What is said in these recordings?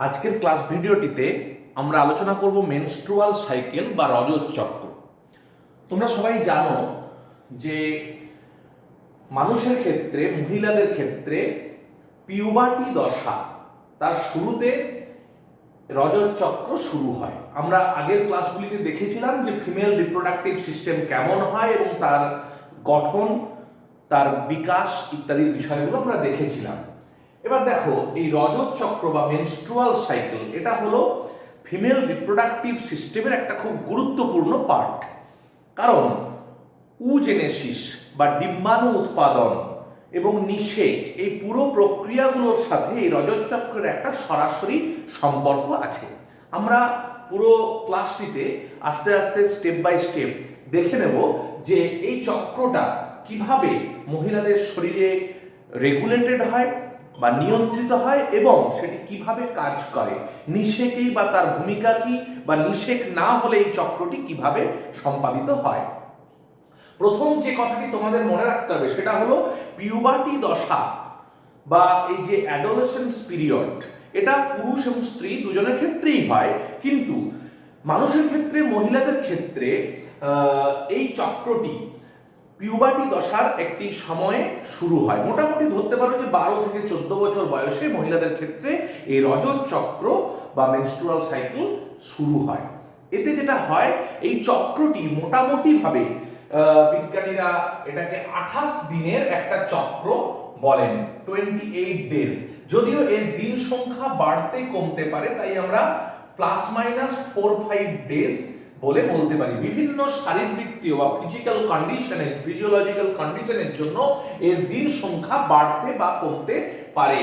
আজকের ক্লাস ভিডিওটিতে আমরা আলোচনা করব মেনস্ট্রুয়াল সাইকেল বা রজত চক্র। তোমরা সবাই জানো যে মানুষের ক্ষেত্রে, মহিলাদের ক্ষেত্রে পিউবার্টি দশা তার শুরুতে রজত চক্র শুরু হয়। আমরা আগের ক্লাসগুলিতে দেখেছিলাম যে ফিমেল রিপ্রোডাক্টিভ সিস্টেম কেমন হয় এবং তার গঠন, তার বিকাশ ইত্যাদি বিষয়গুলো আমরা দেখেছিলাম। এবার দেখো, এই রজত চক্র বা মেনস্ট্রুয়াল সাইকেল এটা হলো ফিমেল রিপ্রোডাক্টিভ সিস্টেমের একটা খুব গুরুত্বপূর্ণ পার্ট। কারণ উজেনেসিস বা ডিম্বাণু উৎপাদন এবং নিষেক এই পুরো প্রক্রিয়াগুলোর সাথে এই রজত চক্রের একটা সরাসরি সম্পর্ক আছে। আমরা পুরো ক্লাসটিতে আস্তে আস্তে স্টেপ বাই স্টেপ দেখে নেব যে এই চক্রটা কিভাবে মহিলাদের শরীরে রেগুলেটেড হয় বা নিয়ন্ত্রিত হয় এবং সেটি কিভাবে কাজ করে, নিষেকেই বা তার ভূমিকা কি, বা নিষেক না হলে এই চক্রটি কিভাবে সম্পাদিত হয়। প্রথম যে কথাটি তোমাদের মনে রাখতে হবে সেটা হলো পিউবার্টি দশা বা এই যে অ্যাডোলেসেন্স পিরিয়ড, এটা পুরুষ এবং স্ত্রী দুজনের ক্ষেত্রেই হয়, কিন্তু মানুষের ক্ষেত্রে, মহিলাদের ক্ষেত্রে এই চক্রটি পিউবার্টি দশার একটি সময়ে শুরু হয়। মোটামুটি ধরতে পারো যে 12 থেকে 14 বছর বয়সে মহিলাদের ক্ষেত্রে এই রজত চক্র বা মেনস্ট্রুয়াল সাইকেল শুরু হয়। এতে যেটা হয়, এই চক্রটি মোটামুটিভাবে বিজ্ঞানীরা এটাকে 28 দিনের একটা চক্র বলেন, 28 ডেজ। যদিও এর দিন সংখ্যা বাড়তে কমতে পারে, তাই আমরা ±4-5 ডেজ বলে বলতে পারি। বিভিন্ন শারীরবৃত্তীয় বা ফিজিক্যাল কন্ডিশনে, ফিজিওলজিক্যাল কন্ডিশনের জন্য এর দিন সংখ্যা বাড়তে বা কমতে পারে।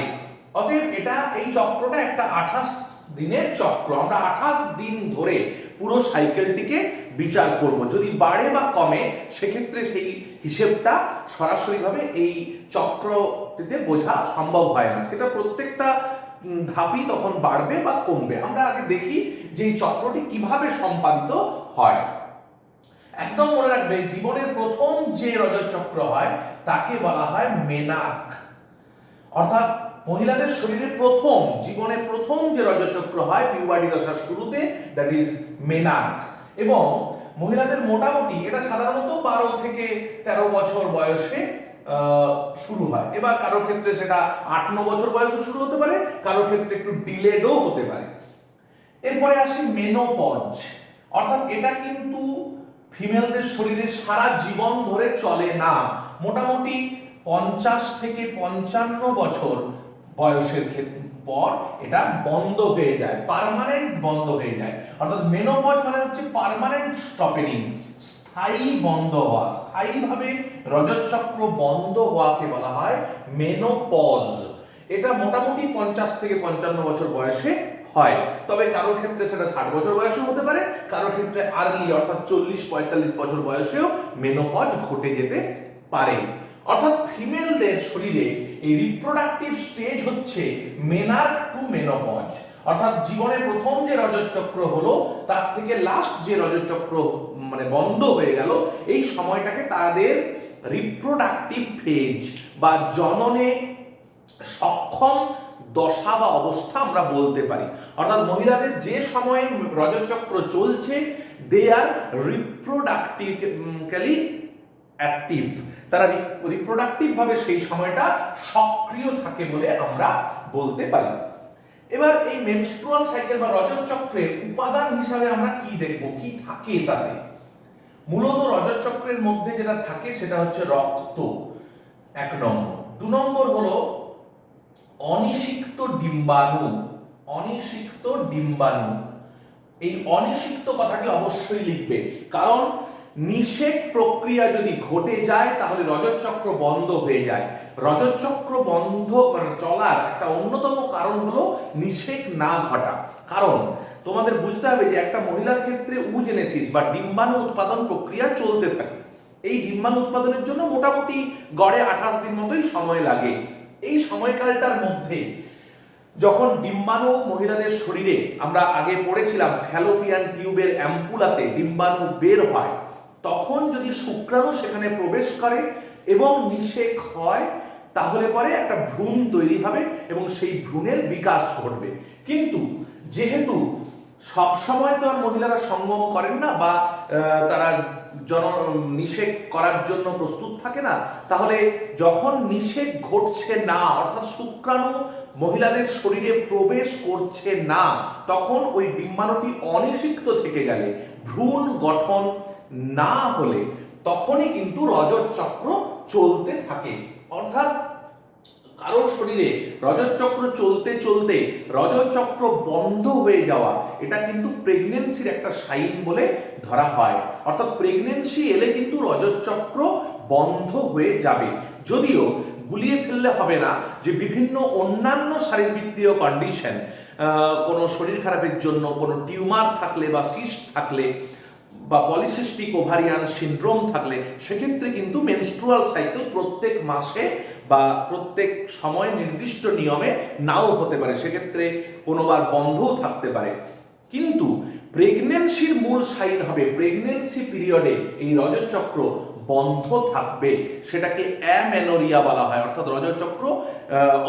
অতএব এটা, এই চক্রটা একটা 28 দিনের চক্র। আমরা 28 দিন ধরে পুরো সাইকেলটিকে বিচার করব। যদি বাড়ে বা কমে সেক্ষেত্রে সেই হিসেবটা সরাসরিভাবে এই চক্রটিতে বোঝা সম্ভব হয় না, সেটা প্রত্যেকটা ধাপই তখন বাড়বে বা কমবে। আমরা আগে দেখি যে এই চক্রটি কিভাবে সম্পাদিত হয়। একদম মনে রাখবে, জীবনের প্রথম যে রজত চক্র হয় তাকে বলা হয় মেনাক। অর্থাৎ মহিলাদের শরীরে জীবনে প্রথম যে রজত চক্র হয় পিউবার্টি দশার শুরুতে, দ্যাট ইজ মেনাক। এবং মহিলাদের মোটামুটি এটা সাধারণত 12 থেকে 13 বছর বয়সে শুরু হয়। এবার কারোর ক্ষেত্রে সেটা 8-9 বছর বয়সে শুরু হতে পারে, কারোর ক্ষেত্রে একটু ডিলেডও হতে পারে। এরপরে আসি মেনোপজ। অর্থাৎ এটা কিন্তু ফিমেলদের শরীরে সারা জীবন ধরে চলে না, মোটামুটি 50 থেকে 55 বছর বয়সের পর এটা বন্ধ হয়ে যায়, পার্মানেন্ট বন্ধ হয়ে যায়। অর্থাৎ মেনোপজ মানে হচ্ছে পার্মানেন্ট স্টপেনিং, স্থায়ী বন্ধ হওয়া। স্থায়ীভাবে রজত চক্র বন্ধ হওয়াকে বলা হয় মেনোপজ। এটা মোটামুটি 50 থেকে 55 বছর বয়সে হয়। তবে কারোর ক্ষেত্রে সেটা 60 বছর বয়সেও হতে পারে, কারোর ক্ষেত্রে আর্লি অর্থাৎ 40-45 বছর বয়সেও মেনোপজ ঘটে যেতে পারে। অর্থাৎ ফিমেলদের শরীরে এই রিপ্রোডাক্টিভ স্টেজ হচ্ছে মেনার্ক টু মেনোপজ। অর্থাৎ জীবনে প্রথম যে রজত চক্র হলো তার থেকে লাস্ট যে রজত চক্র মানে বন্ধ হয়ে গেল, এই সময়টাকে তাদের রিপ্রোডাক্টিভ ফেজ বা জননে সক্ষম দশা বা অবস্থা আমরা বলতে পারি। অর্থাৎ মহিলাদের যে সময়ে রজত চক্র চলছে, দে আর রিপ্রোডাক্টিভলি অ্যাক্টিভ, তারা রিপ্রোডাক্টিভ ভাবে সেই সময়টা সক্রিয় থাকে বলে আমরা বলতে পারি। এবার এই মেনস্ট্রুয়াল সাইকেল বা রজত চক্রের উপাদান হিসাবে আমরা কি দেখব, কি থাকে তাতে। মূলত রজত চক্রের মধ্যে যেটা থাকে সেটা হচ্ছে রক্ত, 1 নম্বর। 2 নম্বর হলো অনিষিক্ত ডিম্বাণু। অনিষিক্ত ডিম্বাণু, এই অনিষিক্ত কথাটি অবশ্যই লিখবে, কারণ নিষেক প্রক্রিয়া যদি ঘটে যায় তাহলে রজত চক্র বন্ধ হয়ে যায়। রজত চক্র বন্ধ চলার একটা অন্যতম কারণ হলো নিষেক না ঘটা। কারণ তোমাদের বুঝতে হবে যে একটা মহিলার ক্ষেত্রে উজেনেসিস বা ডিম্বাণু উৎপাদন প্রক্রিয়া চলতে থাকে। এই ডিম্বাণু উৎপাদনের জন্য মোটামুটি গড়ে 28 দিন মতোই সময় লাগে। এই সময়কালটার মধ্যে যখন ডিম্বাণু মহিলাদের শরীরে, আমরা আগে পড়েছিলাম ফ্যালোপিয়ান টিউবের অ্যাম্পুলাতে ডিম্বাণু বের হয়, তখন যদি শুক্রাণু সেখানে প্রবেশ করে এবং নিষেক হয়, তাহলে পরে একটা ভ্রূণ তৈরি হবে এবং সেই ভ্রূণের বিকাশ ঘটবে। কিন্তু যেহেতু সব সময় তো আর মহিলারা সঙ্গম করেন না বা তারা নিষেক করার জন্য প্রস্তুত থাকে না, তাহলে যখন নিষেক ঘটছে না অর্থাৎ শুক্রাণু মহিলাদের শরীরে প্রবেশ করছে না, তখন ওই ডিম্বাণুটি অনিষিক্ত থেকে গেলে, ভ্রূণ গঠন না হলে তখনই কিন্তু রজত চক্র চলতে থাকে। অর্থাৎ কারোর শরীরে রজত চক্র চলতে চলতে রজত চক্র বন্ধ হয়ে যাওয়া, এটা কিন্তু প্রেগনেন্সির একটা সাইন বলে ধরা হয়। অর্থাৎ প্রেগনেন্সি এলে কিন্তু রজত চক্র বন্ধ হয়ে যাবে। যদিও গুলিয়ে ফেললে হবে না যে বিভিন্ন অন্যান্য শারীরবৃত্তীয় কন্ডিশন, কোনো শরীর খারাপের জন্য কোনো টিউমার থাকলে বা সিস্ট থাকলে বা পলিসিস্টিক ওভারিয়ান সিনড্রোম থাকলে সেক্ষেত্রে কিন্তু মেনস্ট্রুয়াল সাইকেল প্রত্যেক মাসে বা প্রত্যেক সময় নির্দিষ্ট নিয়মে নাও হতে পারে, সেক্ষেত্রে কোনোবার বন্ধও থাকতে পারে। কিন্তু প্রেগনেন্সির মূল সাইন হবে প্রেগনেন্সি পিরিয়ডে এই রজত চক্র বন্ধ থাকবে, সেটাকে অ্যামেনোরিয়া বলা হয়। অর্থাৎ রজত চক্র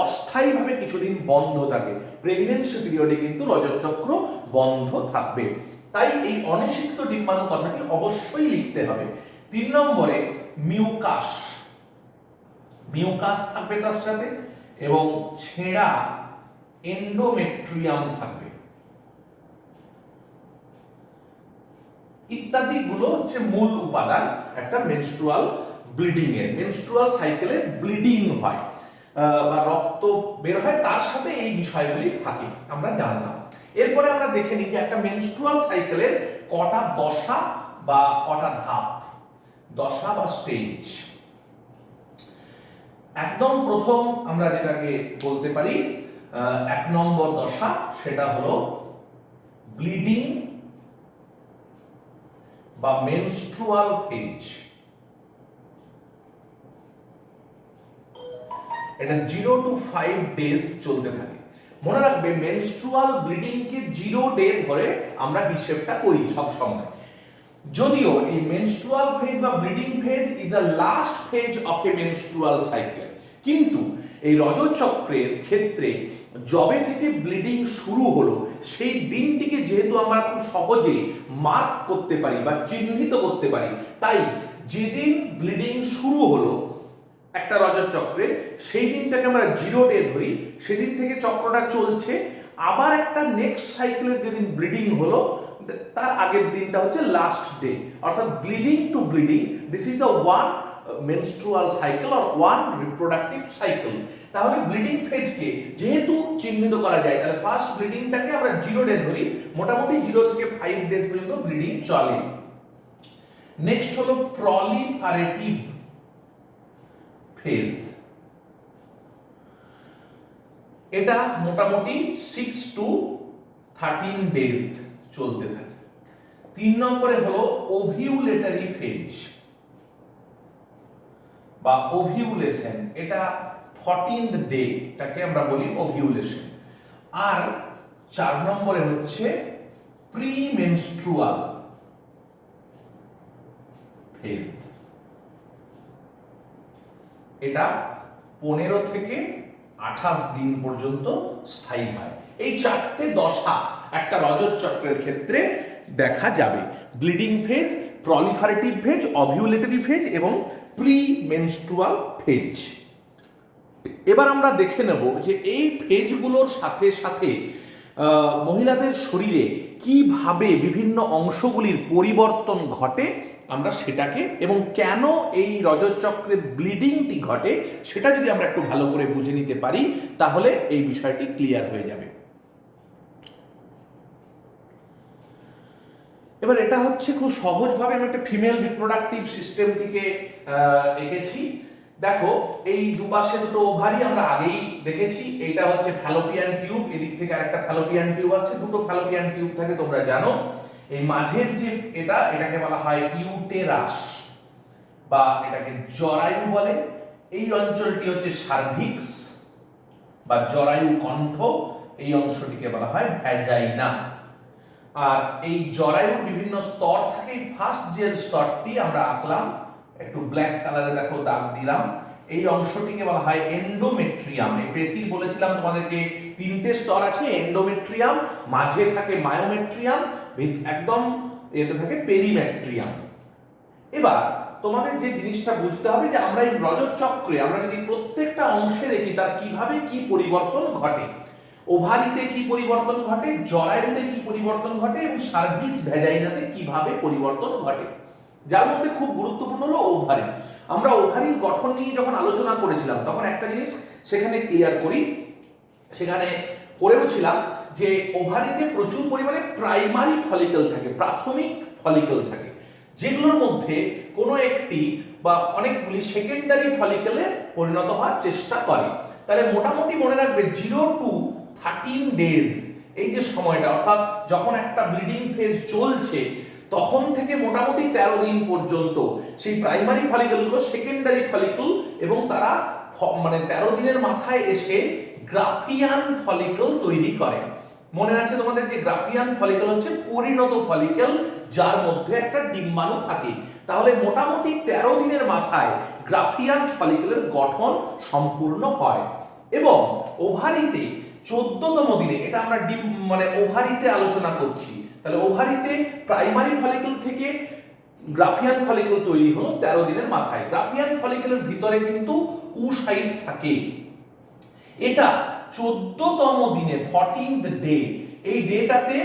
অস্থায়ীভাবে কিছুদিন বন্ধ থাকে, প্রেগনেন্সি পিরিয়ডে কিন্তু রজত চক্র বন্ধ থাকবে। তাই এই অনিষিক্ত ডিম্বাণু কথাটি অবশ্যই লিখতে হবে। 3 নম্বরে মিউকাস, মিউকাস থাকবে তার সাথে এবং ছেঁড়া এন্ডোমেট্রিয়াম থাকবে, ইত্যাদি গুলো হচ্ছে মূল উপাদান একটা মেনস্ট্রুয়াল ব্লিডিং এর। মেনস্ট্রুয়াল সাইকেলে ব্লিডিং হয় বা রক্ত বের হয়, তার সাথে এই বিষয়গুলি থাকে, আমরা জানলাম। এরপরে আমরা দেখে নিই যে একটা মেনস্ট্রুয়াল সাইকেলের কটা দশা বা কটা ধাপ, দশা বা স্টেজ। একদম প্রথম আমরা যেটাকে বলতে পারি 1 নম্বর দশা, সেটা হলো ব্লিডিং বা মেনস্ট্রুয়াল ফেজ। এটা 0 to 5 ডেজ চলতে থাকে। মনে রাখবে মেনস্ট্রুয়াল ব্লিডিং কে 0 ডে ধরে আমরা হিসেবটা করি সব সময়। যদিও এই মেনস্ট্রুয়াল ফেজ বা bleeding phase is the last phase of A menstrual cycle, কিন্তু এই রজত চক্রের ক্ষেত্রে যবে থেকে ব্লিডিং শুরু হলো সেই দিনটিকে যেহেতু আমরা খুব সহজে মার্ক করতে পারি বা চিহ্নিত করতে পারি, তাই যেদিন ব্লিডিং শুরু হলো একটা রজত চক্রে সেই দিনটাকে আমরা 0 ডে ধরি, সেদিন থেকে চক্রটা চলছে। আবার একটা নেক্সট সাইকেলের যেদিন ব্লিডিং হলো তার আগের দিনটা হচ্ছে লাস্ট ডে। অর্থাৎ bleeding to bleeding, this is the one menstrual cycle or one reproductive cycle. তাহলে ব্লিডিং ফেজকে যেহেতু চিহ্নিত করা যায়, তাহলে ফার্স্ট ব্লিডিংটাকে আমরা 0 ডে ধরি, মোটামুটি 0 থেকে 5 ডেজ পর্যন্ত ব্লিডিং চলে। নেক্সট হলো প্রলিফারেটিভ ফেজ, এটা মোটামুটি 6 to 13 ডেজ চলতে থাকে। 3 নম্বরে হলো ওভিউলেটরি ফেজ বা ওভিউলেশন, এটা 14th ডে, এটাকে আমরা বলি ওভিউলেশন। আর 4 নম্বরে হচ্ছে প্রিমেনস্ট্রুয়াল ফেজ, এটা 15 থেকে 28 দিন পর্যন্ত স্থায়ী হয়। এই 4টে দশা একটা রজত চক্রের ক্ষেত্রে দেখা যাবে: bleeding phase, proliferative phase, ovulatory phase এবং প্রিমেনস্ট্রুয়াল ফেজ। এবার আমরা দেখে নেব যে এই ফেজগুলোর সাথে সাথে মহিলাদের শরীরে কিভাবে বিভিন্ন অংশগুলির পরিবর্তন ঘটে, আমরা সেটাকে, এবং কেন এই রজত চক্রের ব্লিডিংটি ঘটে সেটা যদি আমরা একটু ভালো করে বুঝে নিতে পারি তাহলে এই বিষয়টি ক্লিয়ার হয়ে যাবে। এবার এটা হচ্ছে খুব সহজভাবে আমি একটা ফিমেল রিপ্রোডাক্টিভ সিস্টেমটিকে এঁকেছি। দেখো এই দুপাশে দুটো ওভারি আমরা আগেই দেখেছি, এইটা হচ্ছে ফ্যালোপিয়ান টিউব, এদিক থেকে আরেকটা ফ্যালোপিয়ান টিউব আসছে, দুটো ফ্যালোপিয়ান টিউব থাকে তোমরা জানো। এই মাঝের যে এটাকে বলা হয় ইউটেরাস বা এটাকে জরায়ু বলে। এই অঞ্চলটি হচ্ছে সার্ভিক্স বা জরায়ু কণ্ঠ, এই অংশটিকে বলা হয় ভ্যাজাইনা। আর এই জরায়ুর বিভিন্ন স্তর থাকে। ফার্স্ট যে স্তরটি আমরা আঁকলাম, একটু ব্ল্যাক কালারে দেখো দাগ দিলাম, এই অংশটিকে বলা হয় এন্ডোমেট্রিয়াম। এই প্রেসিল বলেছিলাম তোমাদেরকে তিনটে স্তর আছে, এন্ডোমেট্রিয়াম, মাঝে থাকে মায়োমেট্রিয়াম, একদম এতে থাকে পেরিমেট্রিয়াম। এবার তোমাদের যে জিনিসটা বুঝতে হবে যে আমরা এই রজত চক্রে আমরা যদি প্রত্যেকটা অংশে দেখি তার কিভাবে কি পরিবর্তন ঘটে, ওভারিতে কি পরিবর্তন ঘটে, জরায়ুতে কি পরিবর্তন ঘটে এবং সার্ভিক্স ভ্যাজাইনাতে কিভাবে পরিবর্তন ঘটে। যার মধ্যে খুব গুরুত্বপূর্ণ হলো ওভারি। আমরা ওভারির গঠন নিয়ে যখন আলোচনা করেছিলাম তখন একটা জিনিস সেখানে ক্লিয়ার করি, সেখানে করেও ছিলাম যে ওভারিতে প্রচুর পরিমাণে প্রাইমারি ফলিকল থাকে, প্রাথমিক ফলিকল থাকে, যেগুলোর মধ্যে কোনো একটি বা অনেকগুলি সেকেন্ডারি ফলিকলে পরিণত হওয়ার চেষ্টা করে। তাহলে মোটামুটি মনে রাখবে 0 to 13 ডেজ এই যে সময়টা, অর্থাৎ যখন একটা ব্লিডিং ফেজ চলছে তখন থেকে মোটামুটি 13 দিন পর্যন্ত সেই প্রাইমারি ফলিকলগুলো সেকেন্ডারি ফলিকল এবং তারা মানে 13 দিনের মাথায় এসে গ্রাফিয়ান ফলিকল তৈরি করে। মনে আছে তোমাদের যে গ্রাফিয়ান ফলিকল হচ্ছে পরিণত ফলিকল যার মধ্যে একটা ডিম্বাণু থাকে। তাহলে মোটামুটি 13 দিনের মাথায় গ্রাফিয়ান ফলিকলের গঠন সম্পূর্ণ হয় এবং ওভারিতে 14তম দিনে, এটা আমরা মানে ওভারিতে আলোচনা করছি, তাহলে ওভারিতে প্রাইমারি ফলিকল থেকে গ্রাফিয়ান ফলিকল তৈরি হলো 13 দিনের মাথায়। গ্রাফিয়ান ফলিকলের ভিতরে কিন্তু উসাইট থাকে। এটা 14তম দিনে 14th ডে, এই ডেটাতে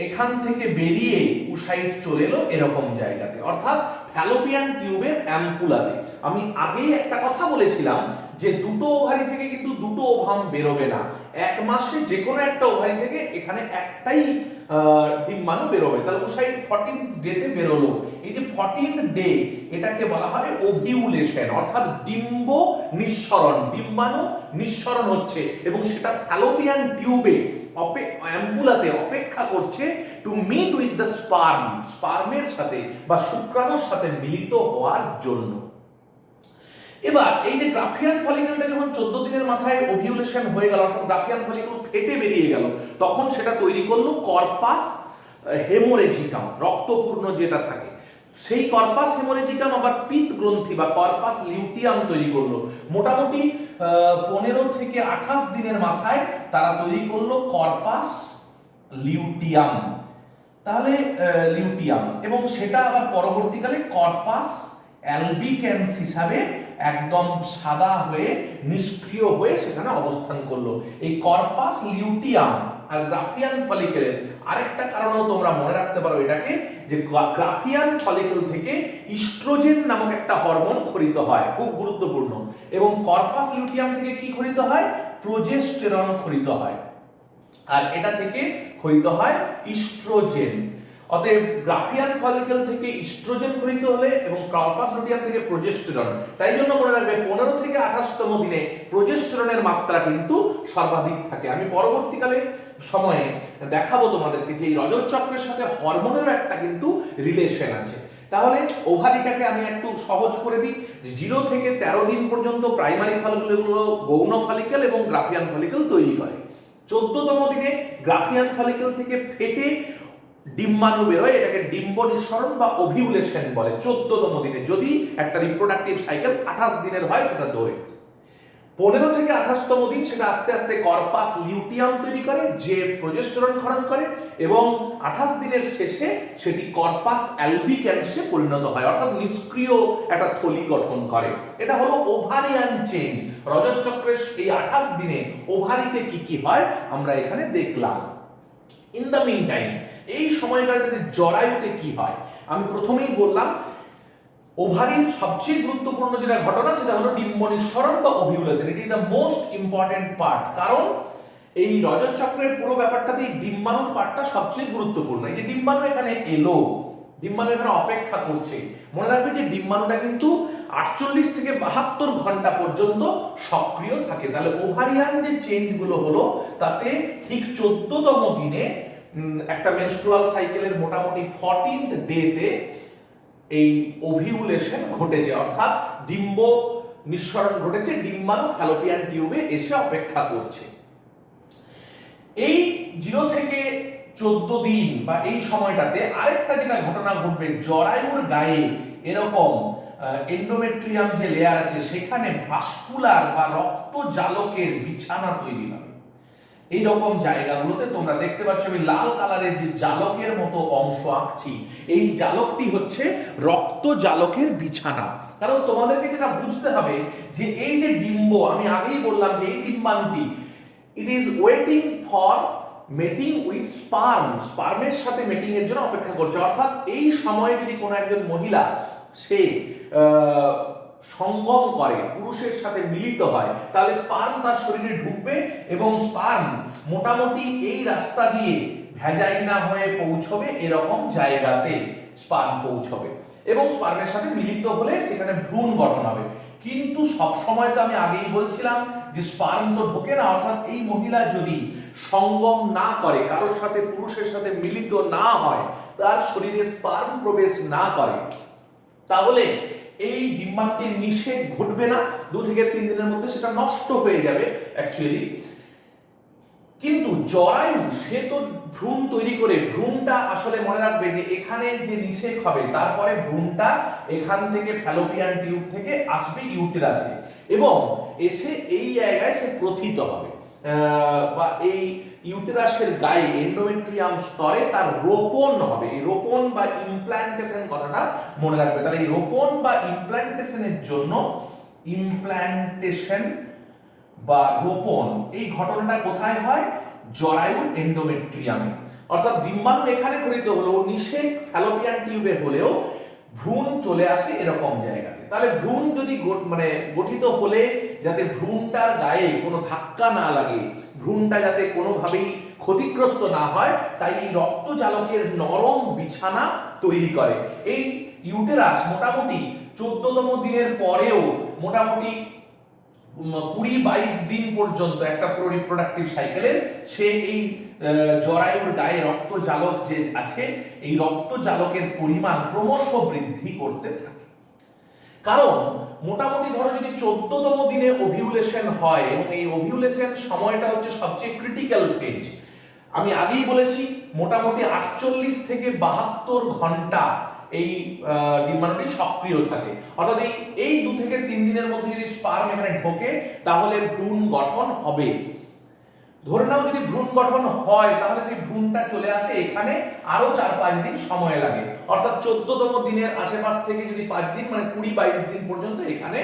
এখান থেকে বেরিয়ে উসাইট চলে এলো এরকম জায়গাতে, অর্থাৎ ফ্যালোপিয়ান টিউবের অ্যাম্পুলাতে। আমি আগেই একটা কথা বলেছিলাম যে দুটো ওভারি থেকে কিন্তু দুটো ওভাম বেরোবে না, এক মাসে যে কোনো একটা ওভারি থেকে এখানে একটাই ডিম্বাণু বেরোবে। তাহলে উসাইট 14th ডেতে বেরোলো। এই যে 14th ডে এটাকে বলা হয় ওভিউলেশন, অর্থাৎ ডিম্ব নিঃসরণ, ডিম্বাণু নিঃসরণ হচ্ছে এবং সেটা ফ্যালোপিয়ান টিউবে অ্যাম্পুলাতে অপেক্ষা করছে to meet with the sperm, স্পার্মের সাথে বা শুক্রাণুর সাথে মিলিত হওয়ার জন্য। এবার এই যে গ্রাফিয়ান ফলিকলটা যখন 14 দিনের মাথায় ওভিউলেশন হয়ে গেল, অর্থাৎ গ্রাফিয়ান ফলিকল ফেটে বেরিয়ে গেল, তখন সেটা তৈরি করলো কর্পাস হেমোরেজিকাম, রক্তপূর্ণ যেটা থাকে সেই কর্পাস হেমোরেজিকাম আবার পিত গ্রন্থি বা কর্পাস লিউটিয়াম তৈরি করলো। মোটামুটি 15 থেকে 28 দিনের মাথায় তারা তৈরি করলো কর্পাস লিউটিয়াম। তাহলে লিউটিয়াম, এবং সেটা আবার পরবর্তীকালে কর্পাস অ্যালবিক্যান্স হিসাবে একদম সাদা হয়ে নিষ্ক্রিয় হয়ে সেখানে অবস্থান করলো। এই কর্পাস লিউটিয়াম আর গ্রাফিয়ান ফলিকলের আরেকটা কারণও তোমরা মনে রাখতে পারো এটাকে, যে গ্রাফিয়ান ফলিকল থেকে ইস্ট্রোজেন নামক একটা হরমোন খরিত হয়, খুব গুরুত্বপূর্ণ, এবং কর্পাস লিউটিয়াম থেকে কি খরিত হয়, প্রোজেস্টেরন খরিত হয়, আর এটা থেকে খরিত হয় ইস্ট্রোজেন। অতএব গ্রাফিয়ান ফলিকল থেকে ইস্ট্রোজেন খরিত হলে এবং কর্পাস লুটিয়াম থেকে প্রোজেস্টেরন, তাই জন্য মনে রাখবে 15 থেকে 28তম দিনে প্রোজেস্টেরনের মাত্রা কিন্তু সর্বাধিক থাকে। আমি পরবর্তীকালে সময়ে দেখাবো তোমাদেরকে যে এই রজত চক্রের সাথে হরমোনেরও একটা কিন্তু রিলেশন আছে। তাহলে ওভারিটাকে আমি একটু সহজ করে দিই, যে 0 থেকে 13 দিন পর্যন্ত প্রাইমারি ফলিকলগুলো গৌণ ফলিকল এবং গ্রাফিয়ান ফলিকল তৈরি করে। 14তম দিনে গ্রাফিয়ান ফলিকল থেকে ফেটে ডিম্বাণু বেরোয়, এটাকে ডিম্ব নিঃসরণ বা ওভিউলেশন বলে 14তম দিনে, যদি একটা রিপ্রোডাক্টিভ সাইকেল 28 দিনের হয় সেটা ধরে। 15 থেকে 28তম দিন সেটা আস্তে আস্তে কর্পাস লিউটিয়াম তৈরি করে, যে প্রোজেস্টেরন ক্ষরণ করে, এবং 28 দিনের শেষে সেটি কর্পাস অ্যালবিক্যান্সে পরিণত হয়, অর্থাৎ নিষ্ক্রিয় একটা থলি গঠন করে। এটা হলো ওভারিয়ান চেঞ্জ। রজত চক্রের এই 28 দিনে ওভারিতে কি কি হয় আমরা এখানে দেখলাম। ইন দ্য মিন টাইম, এই সময়কালটাতে জরায়ুতে কি হয় আমি প্রথমেই বললাম, ওভারির সবচেয়ে গুরুত্বপূর্ণ যেটা ঘটনা সেটা হলো ডিম্ব নিঃসরণ বা ovulation. It is the most important part, কারণ এই রজত চক্রের পুরো ব্যাপারটাতে এই ডিম্বাণুর পার্টটা সবচেয়ে গুরুত্বপূর্ণ। এই যে ডিম্বাণু এখানে এলো, ডিম্বাণু এখানে অপেক্ষা করছে, মনে রাখবে যে ডিম্বাণুটা কিন্তু 48 থেকে 72 ঘন্টা পর্যন্ত সক্রিয় থাকে। তাহলে ওভারিয়ান যে চেঞ্জগুলো হলো তাতে ঠিক 14তম দিনে একটা মেনস্ট্রুয়াল সাইকেলের মোটামুটি 14th ডেতে এই ওভিউলেশন ঘটেছে, অর্থাৎ ডিম্ব নিঃসরণ ঘটেছে, ডিম্বাণু ফ্যালোপিয়ান টিউবে এসে অপেক্ষা করছে। এই 0 থেকে 14 দিন বা এই সময়টাতে আরেকটা যেটা ঘটনা ঘটবে, জরায়ুর গায়ে এরকম এন্ডোমেট্রিয়াম যে লেয়ার আছে সেখানে ভাস্কুলার বা রক্ত জালকের বিছানা তৈরি হবে। এই রকম জায়গাগুলোতে তোমরা দেখতে পাচ্ছ আমি লাল কালারের যে জালকের মতো অংশ আঁকছি, এই জালকটি হচ্ছে রক্ত জালকের বিছানা। কারণ তোমাদেরকে যেটা বুঝতে হবে যে এই যে ডিম্ব, আমি আগেই বললাম যে এই ডিম্বাণুটি it is waiting for mating with sperm, স্পার্মের সাথে মেটিং এর জন্য অপেক্ষা করছে। অর্থাৎ এই সময়ে যদি কোনো একজন মহিলা সে সঙ্গম করে, পুরুষের সাথে মিলিত হয়, তাহলে স্পার্ম তার শরীরে ঢুকবে এবং স্পার্ম মোটামুটি এই রাস্তা দিয়ে ভ্যাজাইনা হয়ে পৌঁছবে, এরকম জায়গাতে স্পার্ম পৌঁছবে এবং স্পার্মের সাথে মিলিত হলে সেখানে ভ্রূণ গঠন হবে। কিন্তু সব সময় তো আমি আগেই বলছিলাম যে স্পার্ম তো ঢোকে না, অর্থাৎ এই মহিলা যদি সঙ্গম না করে, কারোর সাথে পুরুষের সাথে মিলিত না হয়, তার শরীরে স্পার্ম প্রবেশ না করে, তাহলে এই ডিম্বাণুটির নিষেক ঘটবে না, 2 থেকে 3 দিনের মধ্যে সেটা নষ্ট হয়ে যাবে অ্যাকচুয়ালি। কিন্তু জরায়ু সে তো ভ্রূণ তৈরি করে, ভ্রূণটা আসলে মনে রাখবে যে এখানে যে নিষেক হবে তারপরে ভ্রূণটা এখান থেকে ফ্যালোপিয়ান টিউব থেকে আসবে ইউটেরাসে এবং এসে এই জায়গায় সে প্রথিত হবে বা এই ইউটেরাসের গায়ে এন্ডোমেট্রিয়াম স্তরে তার রোপণ হবে। এই রোপণ বা ইমপ্ল্যান্টেশন কথাটা মনে রাখবে। তাহলে এই রোপণ বা ইমপ্ল্যান্টেশনের জন্য ইমপ্ল্যান্টেশন বা রোপণ এই ঘটনাটা কোথায় হয়? জরায়ুর এন্ডোমেট্রিয়ামে। অর্থাৎ ডিম্বাণু এখানে খরিত হলো, নিষেক ফ্যালোপিয়ান টিউবে হলেও ভ্রূণ চলে আসে এরকম জায়গাতে। তাহলে ভ্রূণ যদি গঠিত হলে যাতে ভ্রূণটার গায়ে কোনো ধাক্কা না লাগে, ভ্রূণটা যাতে কোনোভাবেই ক্ষতিগ্রস্ত না হয়, তাই এই রক্তজালকের নরম বিছানা তৈরি করে। এই ইউটেরাস মোটামুটি 14তম দিনের পরেও মোটামুটি 20-22 দিন পর্যন্ত একটা রিপ্রোডাক্টিভ সাইকেলের সে এই জরায়ুর গায়ে রক্তজালক যে আছে, এই রক্তজালকের পরিমাণ ক্রমশ বৃদ্ধি করতে থাকে। কারণ মোটামুটি ধরো যদি 14তম দিনে ওভিউলেশন হয় এবং এই ওভিউলেশন সময়টা হচ্ছে সবচেয়ে ক্রিটিক্যাল ফেজ, আমি আগেই বলেছি মোটামুটি 48 থেকে 72 ঘন্টা এই ডিম্বাণুটি সক্রিয় থাকে। অর্থাৎ এই 2 থেকে 3 দিনের মধ্যে যদি স্পার্ম এখানে ঢোকে তাহলে ভ্রূণ গঠন হবে। ধরে নাও যদি ভ্রূণ গঠন হয় তাহলে সেই ভ্রূণটা চলে আসে এখানে, আরো 4-5 দিন সময় লাগে। অর্থাৎ 14তম দিনের আশেপাশ থেকে যদি 5 দিন মানে 20-22 দিন পর্যন্ত এখানে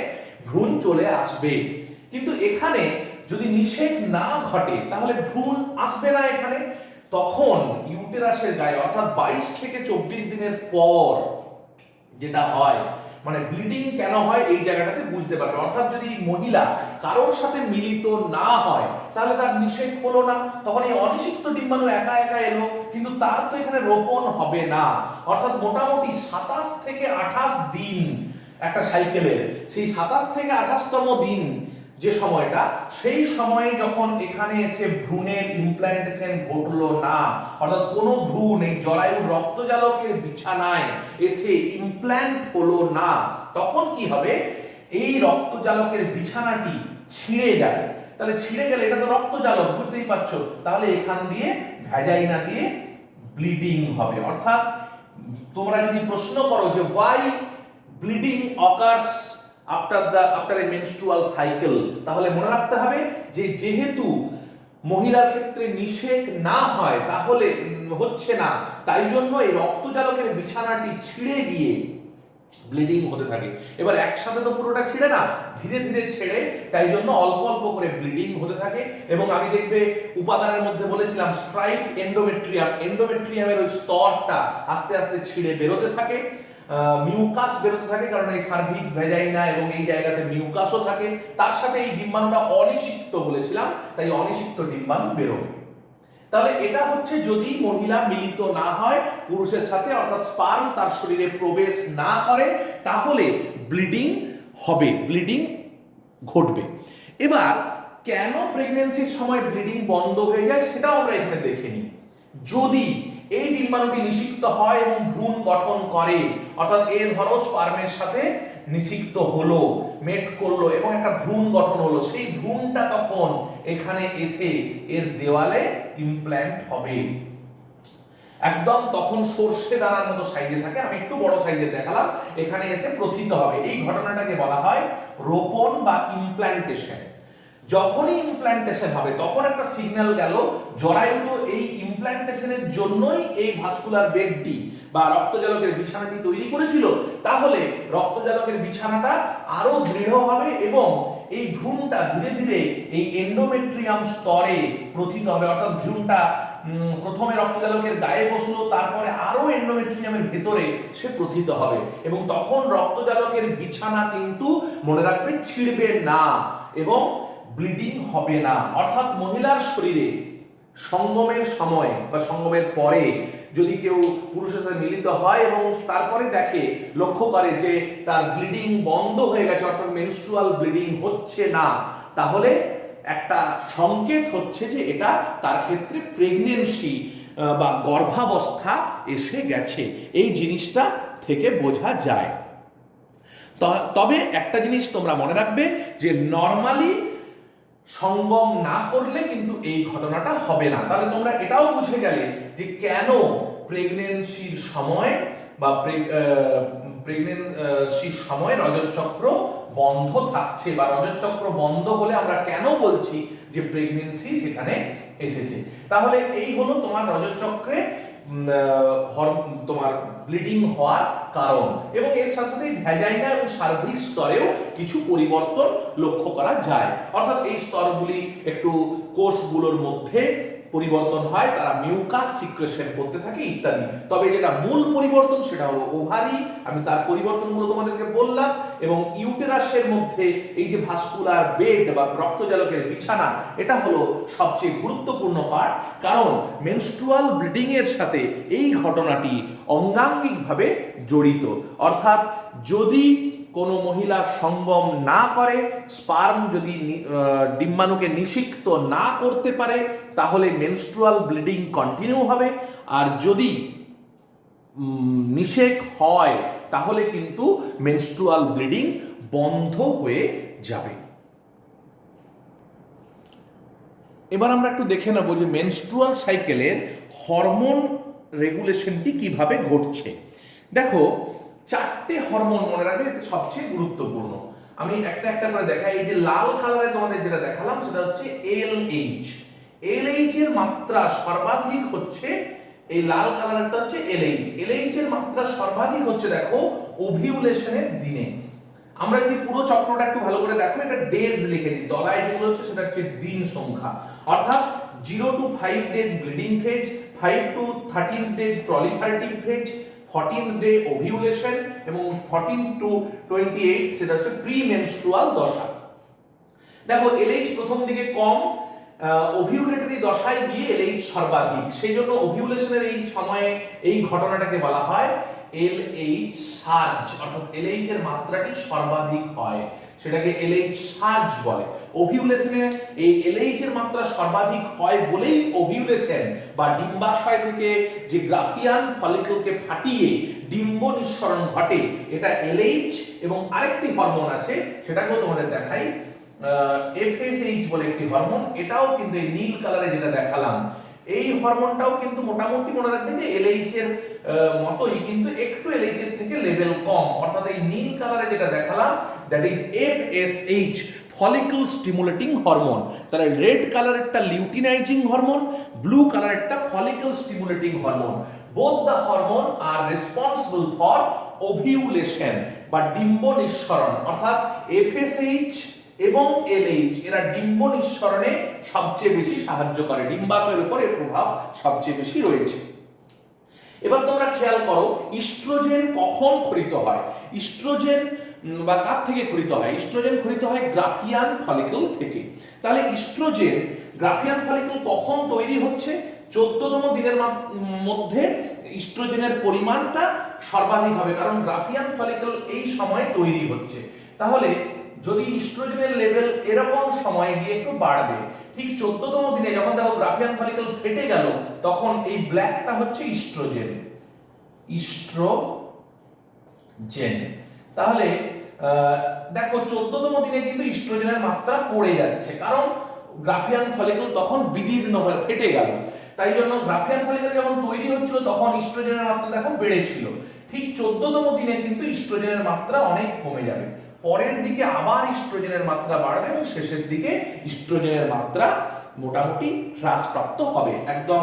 ভ্রূণ চলে আসবে। কিন্তু এখানে যদি নিষেক না ঘটে তাহলে ভ্রূণ আসবে না এখানে। তখন ইউটেরাসের গায়ে অর্থাৎ 22 থেকে 24 দিনের পর যেটা হয়, মানে ব্লিডিং কেন হয় এই জায়গাটাতে বুঝতে পারবে। অর্থাৎ যদি মহিলা কারোর সাথে মিলিত না হয় তাহলে তার নিষেক হলো না, তখন এই অনিষিক্ত ডিম্বাণু একা একা এলো, কিন্তু তার তো এখানে রোপণ হবে না। অর্থাৎ মোটামুটি 27 থেকে 28 দিন একটা সাইকেলের, সেই 27 থেকে 28তম দিন যে সময়টা, সেই সময়ে যখন এখানে এসে ভ্রূণের ইমপ্ল্যান্টেশন ঘটলো না, অর্থাৎ কোনো ভ্রূণ এই জরায়ুর রক্তজালকের বিছানায় এসে ইমপ্ল্যান্ট হলো না, তখন কি হবে? এই রক্তজালকের বিছানাটি ছিঁড়ে যাবে। তাহলে ছিঁড়ে গেলে এটা তো রক্তজালক, বুঝতেই পারছো, তাহলে এখান দিয়ে ভ্যাজাইনা দিয়ে ব্লিডিং হবে। অর্থাৎ তোমরা যদি প্রশ্ন করো যে why bleeding occurs after a menstrual cycle, তাহলে মনে রাখতে হবে যে যেহেতু মহিলার ক্ষেত্রে নিষেক না হয় তাহলে হচ্ছে না, তাই জন্য এই রক্তজালকের বিছানাটি ছিঁড়ে গিয়ে ব্লিডিং হতে থাকে। এবার একসাথে তো পুরোটা ছিঁড়ে না, ধীরে ধীরে ছেড়ে, তাই জন্য অল্প অল্প করে ব্লিডিং হতে থাকে। এবং আমি দেখবে উপাদানের মধ্যে বলেছিলাম স্ট্রাইপ এন্ডোমেট্রিয়াম, এন্ডোমেট্রিয়ামের ওই স্তরটা আস্তে আস্তে ছিঁড়ে বেরোতে থাকে, মিউকাস বেরোতে থাকে, কারণ এই সার্ভিক্স, ভ্যাজাইনা এবং এই জায়গাতে মিউকাসও থাকে। তার সাথে এই ডিম্বাণুটা অনিষিক্ত বলেছিলাম, তাই অনিষিক্ত ডিম্বাণু বেরোবে। তাহলে এটা হচ্ছে যদি মহিলা মিলিত না হয় পুরুষের সাথে, অর্থাৎ স্পার্ম তার শরীরে প্রবেশ না করে, তাহলে ব্লিডিং হবে, ব্লিডিং ঘটবে। এবার কেন প্রেগন্যান্সির সময় ব্লিডিং বন্ধ হয়ে যায় সেটাও আমরা এখানে দেখে নিই। যদি এই ডিম্বাণুটি নিষিক্ত হয় এবং ভ্রূণ গঠন করে, অর্থাৎ এর ধরো স্পার্মের সাথে নিষিক্ত হলো, মেট করলো এবং একটা ভ্রূণ গঠন হলো, সেই ভ্রূণটা তখন এখানে এসে এর দেওয়ালে ইমপ্ল্যান্ট হবে। একদম তখন সর্ষে দানার মতো সাইজে থাকে, আমি একটু বড় সাইজে দেখালাম, এখানে এসে প্রথিত হবে। এই ঘটনাটাকে বলা হয় রোপণ বা ইমপ্ল্যান্টেশন। যখনই ইমপ্ল্যান্টেশন হবে তখন একটা সিগন্যাল গেল, জরায়ু তো এই ইমপ্ল্যান্টেশনের জন্যই এই ভাস্কুলার বেডটি বা রক্তজালকের বিছানাটি তৈরি করেছিল, তাহলে রক্তজালকের বিছানাটা আরো দৃঢ় হবে এবং এই ভ্রূণটা ধীরে ধীরে এই এন্ডোমেট্রিয়াম স্তরে প্রথিত হবে। অর্থাৎ ভ্রূণটা প্রথমে রক্তজালকের গায়ে বসলো, তারপরে আরো এন্ডোমেট্রিয়ামের ভেতরে সে প্রথিত হবে এবং তখন রক্তজালকের বিছানা কিন্তু মনে রাখবে ছিঁড়বে না এবং ব্লিডিং হবে না। অর্থাৎ মহিলার শরীরে সঙ্গমের সময় বা সঙ্গমের পরে যদি কেউ পুরুষের সাথে মিলিত হয় এবং তারপরে দেখে, লক্ষ্য করে যে তার ব্লিডিং বন্ধ হয়ে গেছে, অর্থাৎ মেনস্ট্রুয়াল ব্লিডিং হচ্ছে না, তাহলে একটা সংকেত হচ্ছে যে এটা তার ক্ষেত্রে প্রেগনেন্সি বা গর্ভাবস্থা এসে গেছে, এই জিনিসটা থেকে বোঝা যায়। তবে একটা জিনিস তোমরা মনে রাখবে যে নর্মালি সঙ্গম না করলে কিন্তু এই ঘটনাটা হবে না। তাহলে তোমরা এটাও বুঝে গেলে যে কেন প্রেগনেন্সির সময় বা প্রেগনেন্সির সময় রজতচক্র বন্ধ থাকছে, বা রজতচক্র বন্ধ হলে আমরা কেন বলছি যে প্রেগনেন্সি সেখানে এসেছে। তাহলে এই হলো তোমার রজতচক্রে তোমার ব্লিডিং হওয়ার কারণ, এবং এর সাথে সাথে ভ্যাজাইনা এবং সার্ভিস স্তরেও কিছু পরিবর্তন লক্ষ্য করা যায়। অর্থাৎ এই স্তরগুলি একটু কোষগুলোর মধ্যে পরিবর্তন হয়, তারা মিউকাস সিক্রেশন করতে থাকে ইত্যাদি। তবে যেটা মূল পরিবর্তন সেটা হলো ওভারি, আমি তার পরিবর্তনগুলো তোমাদেরকে বললাম, এবং ইউটেরাসের মধ্যে এই যে ভাস্কুলার বেড বা রক্তজালকের বিছানা, এটা হলো সবচেয়ে গুরুত্বপূর্ণ পার্ট, কারণ মেনস্ট্রুয়াল ব্লিডিং এর সাথে এই ঘটনাটি অঙ্গাঙ্গিকভাবে জড়িত। অর্থাৎ যদি কোনো মহিলা সঙ্গম না করে, স্পার্ম যদি ডিম্বাণুকে নিষিক্ত না করতে পারে, তাহলে মেনস্ট্রুয়াল ব্লিডিং কন্টিনিউ হবে, আর যদি নিষেক হয় তাহলে কিন্তু মেনস্ট্রুয়াল ব্লিডিং বন্ধ হয়ে যাবে। এবার আমরা একটু দেখে নেব যে মেনস্ট্রুয়াল সাইকেলের হরমোন রেগুলেশনটি কিভাবে ঘটছে। দেখো, চারটে হরমোন মনে রাখবে সবচেয়ে গুরুত্বপূর্ণ, আমি একটা একটা করে দেখাই। এই যে লাল কালারে তোমাদের যেটা দেখালাম সেটা হচ্ছে এলএইচ। এলএইচ এর মাত্রা সর্বাধিক হচ্ছে, এই লাল কালারটা হচ্ছে এলএইচ। এলএইচ এর মাত্রা সর্বাধিক হচ্ছে দেখো ওভিউলেশনের দিনে। আমরা যদি পুরো চক্রটা একটু ভালো করে দেখো, এটা ডেজ লিখেছি, তলায় যেগুলো হচ্ছে সেটা হচ্ছে দিন সংখ্যা। অর্থাৎ 0 to 5 days bleeding phase, 5 to 13th days proliferative phase, 14th day ovulation এবং 14 to 28 সেটা হচ্ছে প্রিমেনস্ট্রুয়াল দশা। দেখো এলএইচ প্রথম দিকে কম, ওভিউলেটরি দশায় গিয়ে এলএইচ সর্বাধিক, সেই জন্য ওভিউলেশনের এই সময়ে এই ঘটনাটাকে বলা হয় এলএইচ সার্জ। অর্থাৎ এলএইচ এর মাত্রাটি সর্বাধিক হয়, সেটাকে এলএইচ সার্জ বলে। ওভিউলেশনে এই এলএইচ এর মাত্রা সর্বাধিক হয় বলেই ওভিউলেশন বা ডিম্বাশয় থেকে যে গ্রাফিয়ান ফলিকলকে ফাটিয়ে ডিম্ব নিঃসরণ ঘটে, এটা এলএইচ এবং আরেকটি হরমোন আছে সেটাকেও তোমাদের দেখাই, এফএসএইচ বলে একটি হরমোন, এটাও কিন্তু এই নীল কালারে যেটা দেখালাম, এই হরমোনটাও কিন্তু মোটামুটি মনে রাখবে যে এলএইচ এর মতোই, কিন্তু একটু এলএইচ এর থেকে লেভেল কম। অর্থাৎ এই নীল কালারে যেটা দেখালাম that is FSH, follicle stimulating hormone. তাহলে রেড কালারেরটা লিউটিনাইজিং হরমোন, ব্লু কালারেরটা follicle stimulating hormone. both the hormone are responsible for ovulation বা ডিম্ব নিঃসরণ। অর্থাৎ এফএসএইচ এবং এলএইচ এরা ডিম্ব নিঃসরণে সবচেয়ে বেশি সাহায্য করে, ডিম্বাশয়ের উপর এর প্রভাব সবচেয়ে বেশি রয়েছে। এবার তোমরা খেয়াল করো ইস্ট্রোজেন কখন ক্ষরিত হয়। ইস্ট্রোজেন বা কার থেকে ক্ষরিত হয়? ইস্ট্রোজেন ক্ষরিত হয় গ্রাফিয়ান ফলিকল থেকে। তাহলে ইস্ট্রোজেন গ্রাফিয়ান ফলিকল কখন তৈরি হচ্ছে? 14তম দিনের মধ্যে ইস্ট্রোজেনের পরিমাণটা সর্বাধিক হবে, কারণ গ্রাফিয়ান ফলিকল এই সময়ে তৈরি হচ্ছে। তাহলে যদি ইস্ট্রোজেনের লেভেল এরকম সময়ে গিয়ে একটু বাড়বে, ঠিক 14তম দিনে যখন দেখো গ্রাফিয়ান ফলিকল ফেটে গেল, তখন এই ব্ল্যাকটা হচ্ছে ইস্ট্রোজেন, ইস্ট্রোজেন। তাহলে দেখো 14তম দিনে কিন্তু ইস্ট্রোজেনের মাত্রা পড়ে যাচ্ছে, কারণ গ্রাফিয়ান ফলিকল তখন বিদীর্ণ হয়ে ফেটে গেল। তাই জন্য গ্রাফিয়ান ফলিকল যখন তৈরি হচ্ছিল তখন ইস্ট্রোজেনের মাত্রা দেখো বেড়েছিল। ঠিক 14তম দিনে কিন্তু ইস্ট্রোজেনের মাত্রা অনেক কমে যাবে, পরের দিকে আবার ইস্ট্রোজেনের মাত্রা বাড়বে এবং শেষের দিকে ইস্ট্রোজেনের মাত্রা মোটামুটি হ্রাসপ্রাপ্ত হবে। একদম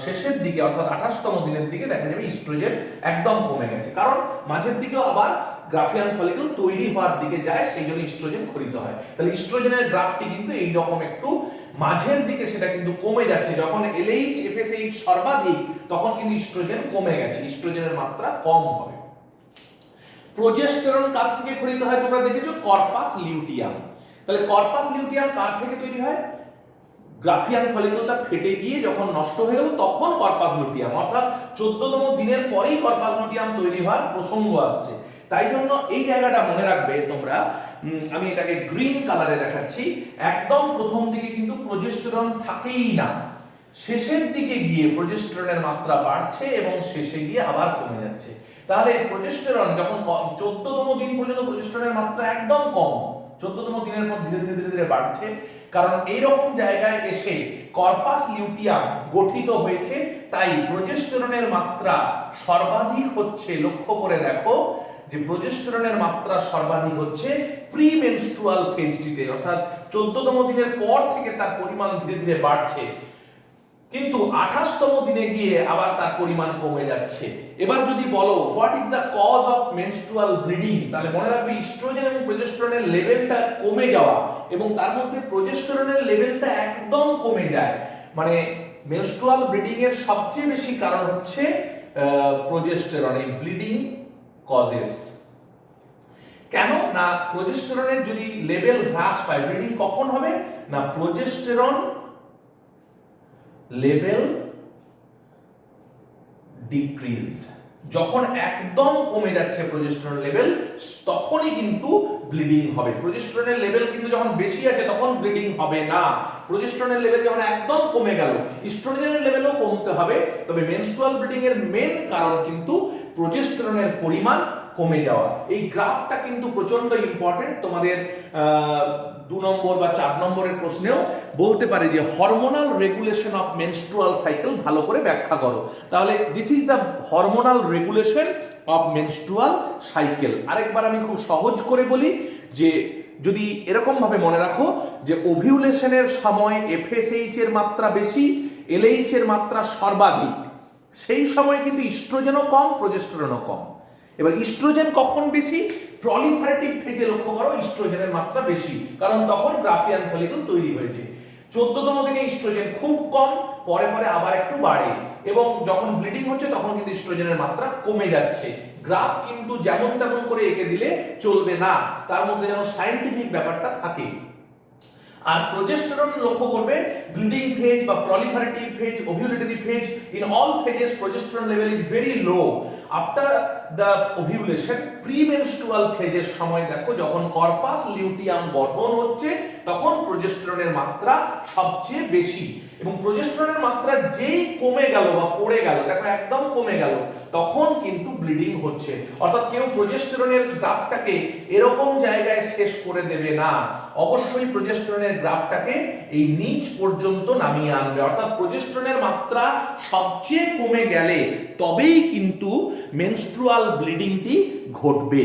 শেষের দিকে অর্থাৎ 28তম দিনের দিকে দেখা যাবে ইস্ট্রোজেন একদম কমে গেছে, কারণ মাঝের দিকেও আবার গ্রাফিয়ান ফলিকল তৈরি হওয়ার দিকে যায়, সেই জন্য ইস্ট্রোজেন ক্ষরিত হয়। তাহলে ইস্ট্রোজেনের গ্রাফটি কিন্তু এইরকম একটু মাঝের দিকে সেটা কিন্তু কমে যাচ্ছে। যখন এলএইচ এফএসএইচ সর্বাধিক তখন কিন্তু ইস্ট্রোজেন কমে গেছে, ইস্ট্রোজেনের মাত্রা কম হবে। প্রোজেস্টেরন কার থেকে ক্ষরিত হয় তোমরা দেখেছো? Corpus luteum. তাহলে কর্পাস লিউটিয়াম কার থেকে তৈরি হয়? গ্রাফিয়ান ফলিকলটা ফেটে গিয়ে যখন নষ্ট হয়ে গেল তখন কর্পাস লুটিয়াম, অর্থাৎ 14তম দিনের পরেই কর্পাস লুটিয়াম তৈরি হওয়ার প্রসঙ্গ আসছে। তাই জন্য এই জায়গাটা মনে রাখবে তোমরা। আমি এটাকে গ্রিন কালারে দেখাচ্ছি। একদম প্রথম দিকে কিন্তু প্রোজেস্টেরন থাকেই না, শেষের দিকে গিয়ে প্রোজেস্টেরনের মাত্রা বাড়ছে এবং শেষে গিয়ে আবার কমে যাচ্ছে। তাহলে প্রোজেস্টেরন যখন 14তম দিন পর্যন্ত প্রোজেস্টেরনের মাত্রা একদম কম, 14তম দিনের পর ধীরে ধীরে ধীরে ধীরে বাড়ছে, কারণ এইরকম জায়গায় এসে কর্পাস লিউটিয়াম গঠিত হয়েছে, তাই প্রোজেস্টেরনের মাত্রা সর্বাধিক হচ্ছে। লক্ষ্য করে দেখো যে প্রোজেস্টেরনের মাত্রা সর্বাধিক হচ্ছে প্রিমেনস্ট্রুয়াল ফেজটিতে, অর্থাৎ 14তম দিনের পর থেকে তার পরিমাণ ধীরে ধীরে বাড়ছে, কিন্তু 28তম দিনে গিয়ে আবার তার পরিমাণ কমে যাচ্ছে। এবার যদি বলো what is the cause of menstrual bleeding, তাহলে মনে রাখবে ইস্ট্রোজেন এবং প্রোজেস্টেরনের লেভেলটা কমে যাওয়া এবং তার মধ্যে প্রোজেস্টেরনের লেভেলটা একদম কমে যায়। মানে মেনস্ট্রুয়াল ব্লিডিং এর সবচেয়ে বেশি কারণ হচ্ছে প্রোজেস্টেরন, এই ব্লিডিং কজেস। কেন না প্রোজেস্টেরনের যদি লেভেল হ্রাস পায়, ব্লিডিং কখন হবে না প্রোজেস্টেরন লেভেল ডিক্রিজ, যখন একদম কমে যাচ্ছে প্রোজেস্টেরন লেভেল তখনই কিন্তু ব্লিডিং হবে। প্রোজেস্টেরনের লেভেল কিন্তু যখন বেশি আছে তখন ব্লিডিং হবে না। প্রোজেস্টেরনের লেভেল যখন একদম কমে গেল, ইস্ট্রোজেনের লেভেলও কমতে হবে, তবে মেনস্ট্রুয়াল ব্লিডিং এর মেন কারণ কিন্তু প্রোজেস্টেরনের পরিমাণ কমে যাওয়া। এই গ্রাফটা কিন্তু প্রচন্ড ইম্পর্টেন্ট, তোমাদের 2 নম্বর বা 4 নম্বরের প্রশ্নেও বলতে পারে যে hormonal regulation of menstrual cycle ভালো করে ব্যাখ্যা করো। তাহলে this is the hormonal regulation of menstrual cycle. আরেকবার আমি খুব সহজ করে বলি যে যদি এরকম ভাবে মনে রাখো যে ওভিউলেশনের সময় এফএসএইচ এর মাত্রা বেশি, এলএইচ এর মাত্রা সর্বাধিক, সেই সময় কিন্তু ইস্ট্রোজেনও কম, প্রোজেস্টেরনও কম। এবার ইস্ট্রোজেন কখন বেশি? প্রলিফারেটিভ ফেজে লক্ষ্য করো ইস্ট্রোজেনের মাত্রা বেশি, কারণ তখন গ্রাফিয়ান ফলিকল তৈরি হয়েছে। 14তম দিনে ইস্ট্রোজেন খুব কম, পরে পরে আবার একটু বাড়ে, এবং যখন ব্লিডিং হচ্ছে তখন কিন্তু ইস্ট্রোজেনের মাত্রা কমে যাচ্ছে। গ্রাফ কিন্তু যেমন তেমন করে এঁকে দিলে চলবে না, তার মধ্যে যেন সায়েন্টিফিক ব্যাপারটা থাকে। আর প্রোজেস্টেরন লক্ষ্য করবে ব্লিডিং ফেজ বা proliferative phase, ovulatory phase, in all phases progesterone level is very low. After the ovulation premenstrual ফেজের সময় দেখো যখন কর্পাস লিউটিয়াম গঠন হচ্ছে তখন প্রোজেস্টেরনের মাত্রা সবচেয়ে বেশি, এবং প্রোজেস্টেরনের মাত্রা যেই কমে গেল বা পড়ে গেল, দেখো একদম কমে গেল, তখন কিন্তু ব্লিডিং হচ্ছে। অর্থাৎ কেউ প্রোজেস্টেরনের গ্রাফটাকে এরকম জায়গায় শেষ করে দেবে না, অবশ্যই প্রোজেস্টেরনের গ্রাফটাকে এই নিচ পর্যন্ত নামিয়ে আনবে। অর্থাৎ প্রোজেস্টেরনের মাত্রা সবচেয়ে কমে গেলে তবেই কিন্তু মেনস্ট্রুয়াল ব্লিডিংটি ঘটবে।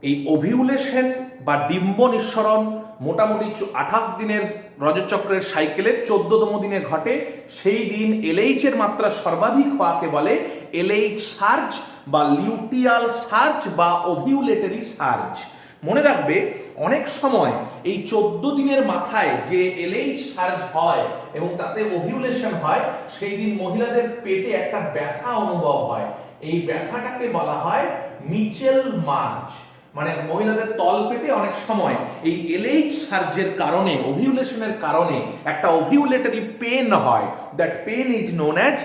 এই ওভিউলেশন বা ডিম্ব নিঃসরণ মোটামুটি 28 দিনের রজতচক্রের সাইকেলের 14তম দিনে ঘটে। সেই দিন এলএইচ এর মাত্রা সর্বাধিক হওয়াকে বলে এলএইচ সার্জ বা লিউটিয়াল সার্জ বা ওভিউলেটরি সার্জ। মনে রাখবে অনেক সময় এই 14 দিনের মাথায় যে এলএইচ সার্জ হয় এবং তাতে ওভিউলেশন হয়, সেই দিন মহিলাদের পেটে একটা ব্যথা অনুভব হয়। এই ব্যথাটাকে বলা হয় মিচেল মার্চ, মানে মহিলাদের তলপেটে অনেক সময় এই এলএইচ সার্জের কারণে, ওভিউলেশনের কারণে একটা ওভিউলেটরি পেন হয়। That pain is known as